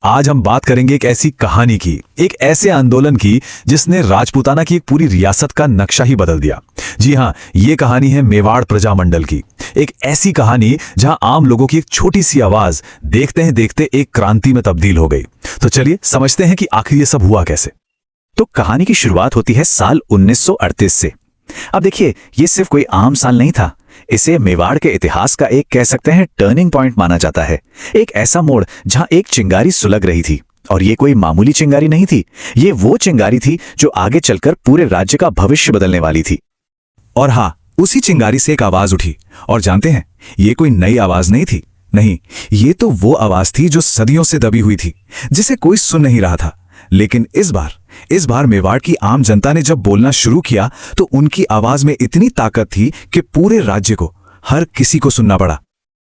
आज हम बात करेंगे एक ऐसी कहानी की, एक ऐसे आंदोलन की जिसने राजपूताना की एक पूरी रियासत का नक्शा ही बदल दिया। जी हाँ, ये कहानी है मेवाड़ प्रजामंडल की। एक ऐसी कहानी जहां आम लोगों की एक छोटी सी आवाज देखते हैं देखते एक क्रांति में तब्दील हो गई। तो चलिए समझते हैं कि आखिर ये सब हुआ कैसे। तो कहानी की शुरुआत होती है साल 1938 से। अब देखिए, ये सिर्फ कोई आम साल नहीं था। इसे मेवाड़ के इतिहास का एक कह सकते हैं टर्निंग पॉइंट माना जाता है। एक ऐसा मोड़ जहां एक चिंगारी सुलग रही थी, और ये कोई मामूली चिंगारी नहीं थी। ये वो चिंगारी थी जो आगे चलकर पूरे राज्य का भविष्य बदलने वाली थी। और हाँ, उसी चिंगारी से एक आवाज उठी। और जानते हैं, ये कोई नई आवाज नहीं थी। नहीं, ये तो वो आवाज थी जो सदियों से दबी हुई थी, जिसे कोई सुन नहीं रहा था। लेकिन इस बार मेवाड़ की आम जनता ने जब बोलना शुरू किया तो उनकी आवाज में इतनी ताकत थी कि पूरे राज्य को, हर किसी को सुनना पड़ा।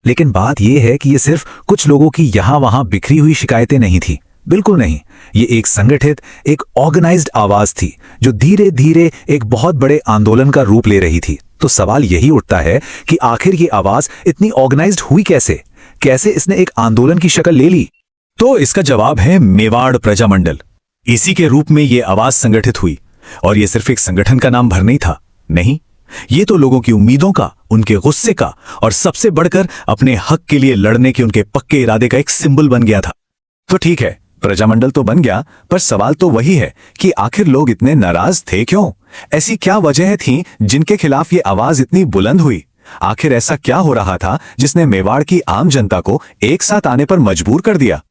लेकिन बात यह है कि ये सिर्फ कुछ लोगों की यहां वहां बिखरी हुई शिकायतें नहीं थी। बिल्कुल नहीं, ये एक संगठित, एक ऑर्गेनाइज्ड आवाज थी जो धीरे धीरे एक बहुत बड़े आंदोलन का रूप ले रही थी। तो सवाल यही उठता है कि आखिर ये आवाज इतनी ऑर्गेनाइज्ड हुई कैसे? कैसे इसने एक आंदोलन की शक्ल ले ली? तो इसका जवाब है मेवाड़ प्रजामंडल। इसी के रूप में ये आवाज संगठित हुई। और ये सिर्फ एक संगठन का नाम भर नहीं था। नहीं, ये तो लोगों की उम्मीदों का, उनके गुस्से का, और सबसे बढ़कर अपने हक के लिए लड़ने के उनके पक्के इरादे का एक सिंबल बन गया था। तो ठीक है, प्रजामंडल तो बन गया, पर सवाल तो वही है कि आखिर लोग इतने नाराज थे क्यों? ऐसी क्या वजह थी जिनके खिलाफ ये आवाज इतनी बुलंद हुई? आखिर ऐसा क्या हो रहा था जिसने मेवाड़ की आम जनता को एक साथ आने पर मजबूर कर दिया?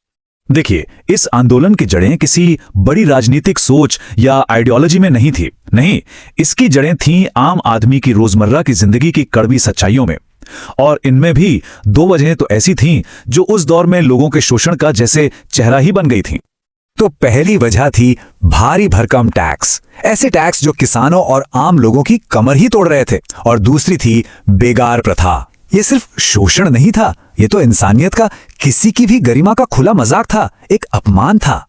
देखिए, इस आंदोलन की जड़ें किसी बड़ी राजनीतिक सोच या आइडियोलॉजी में नहीं थी। नहीं, इसकी जड़ें थीं आम आदमी की रोजमर्रा की जिंदगी की कड़वी सच्चाइयों में। और इनमें भी दो वजहें तो ऐसी थीं जो उस दौर में लोगों के शोषण का जैसे चेहरा ही बन गई थीं। तो पहली वजह थी भारी भरकम टैक्स, ऐसे टैक्स जो किसानों और आम लोगों की कमर ही तोड़ रहे थे। और दूसरी थी बेगार प्रथा। ये सिर्फ शोषण नहीं था, ये तो इंसानियत का, किसी की भी गरिमा का खुला मजाक था, एक अपमान था।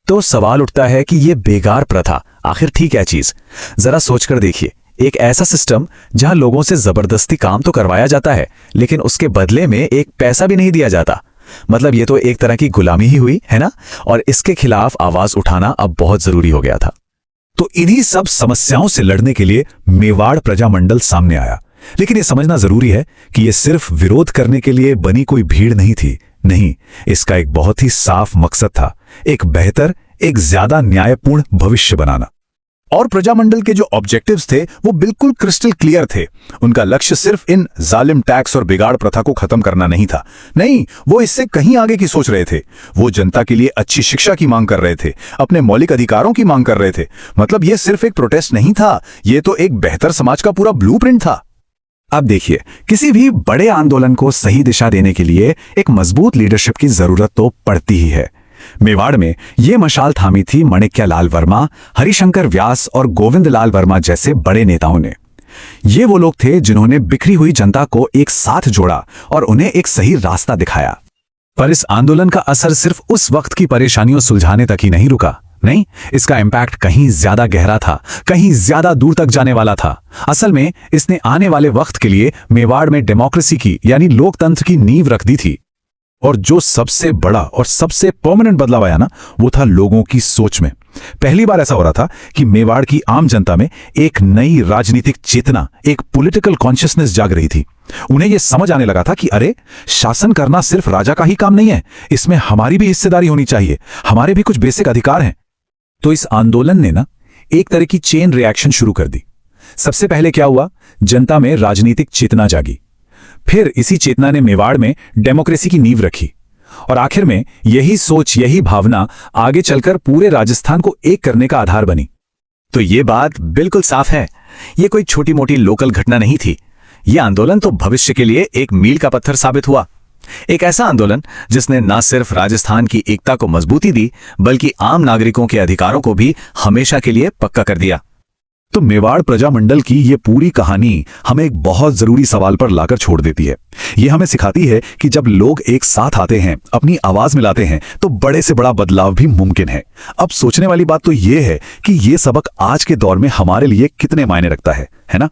तो सवाल उठता है कि ये बेगार प्रथा आखिर थी क्या चीज? जरा सोचकर देखिए, एक ऐसा सिस्टम जहां लोगों से जबरदस्ती काम तो करवाया जाता है, लेकिन उसके बदले में एक पैसा भी नहीं दिया जाता। मतलब ये तो एक तरह की गुलामी ही हुई, है ना? और इसके खिलाफ आवाज उठाना अब बहुत जरूरी हो गया था। तो इन्हीं सब समस्याओं से लड़ने के लिए मेवाड़ प्रजामंडल सामने आया। लेकिन यह समझना जरूरी है कि यह सिर्फ विरोध करने के लिए बनी कोई भीड़ नहीं थी। नहीं, इसका एक बहुत ही साफ मकसद था, एक बेहतर, एक ज्यादा न्यायपूर्ण भविष्य बनाना। और प्रजामंडल के जो ऑब्जेक्टिव्स थे वो बिल्कुल क्रिस्टल क्लियर थे। उनका लक्ष्य सिर्फ इन जालिम टैक्स और बिगाड़ प्रथा को खत्म करना नहीं था। नहीं, वो इससे कहीं आगे की सोच रहे थे। वो जनता के लिए अच्छी शिक्षा की मांग कर रहे थे, अपने मौलिक अधिकारों की मांग कर रहे थे। मतलब ये सिर्फ एक प्रोटेस्ट नहीं था, ये तो एक बेहतर समाज का पूरा ब्लूप्रिंट था। अब देखिए, किसी भी बड़े आंदोलन को सही दिशा देने के लिए एक मजबूत लीडरशिप की जरूरत तो पड़ती ही है। मेवाड़ में ये मशाल थामी थी माणिक्यलाल वर्मा, हरिशंकर व्यास और गोविंदलाल वर्मा जैसे बड़े नेताओं ने। ये वो लोग थे जिन्होंने बिखरी हुई जनता को एक साथ जोड़ा और उन्हें एक सही रास्ता दिखाया। पर इस आंदोलन का असर सिर्फ उस वक्त की परेशानियों सुलझाने तक ही नहीं रुका। नहीं, इसका इम्पैक्ट कहीं ज्यादा गहरा था, कहीं ज्यादा दूर तक जाने वाला था। असल में इसने आने वाले वक्त के लिए मेवाड़ में डेमोक्रेसी की, यानी लोकतंत्र की नींव रख दी थी। और जो सबसे बड़ा और सबसे परमानेंट बदलाव आया ना, वो था लोगों की सोच में। पहली बार ऐसा हो रहा था कि मेवाड़ की आम जनता में एक नई राजनीतिक चेतना, एक पॉलिटिकल कॉन्शियसनेस जाग रही थी। उन्हें यह समझ आने लगा था कि अरे, शासन करना सिर्फ राजा का ही काम नहीं है, इसमें हमारी भी हिस्सेदारी होनी चाहिए, हमारे भी कुछ बेसिक अधिकार हैं। तो इस आंदोलन ने ना एक तरह की चेन रिएक्शन शुरू कर दी। सबसे पहले क्या हुआ, जनता में राजनीतिक चेतना जागी। फिर इसी चेतना ने मेवाड़ में डेमोक्रेसी की नींव रखी। और आखिर में यही सोच, यही भावना आगे चलकर पूरे राजस्थान को एक करने का आधार बनी। तो ये बात बिल्कुल साफ है, ये कोई छोटी मोटी लोकल घटना नहीं थी। यह आंदोलन तो भविष्य के लिए एक मील का पत्थर साबित हुआ। एक ऐसा आंदोलन जिसने न सिर्फ राजस्थान की एकता को मजबूती दी, बल्कि आम नागरिकों के अधिकारों को भी हमेशा के लिए पक्का कर दिया। तो मेवाड़ प्रजामंडल की ये पूरी कहानी हमें एक बहुत जरूरी सवाल पर लाकर छोड़ देती है। ये हमें सिखाती है कि जब लोग एक साथ आते हैं, अपनी आवाज मिलाते हैं, तो बड़े से बड़ा बदलाव भी मुमकिन है। अब सोचने वाली बात तो ये है कि ये सबक आज के दौर में हमारे लिए कितने मायने रखता है ना?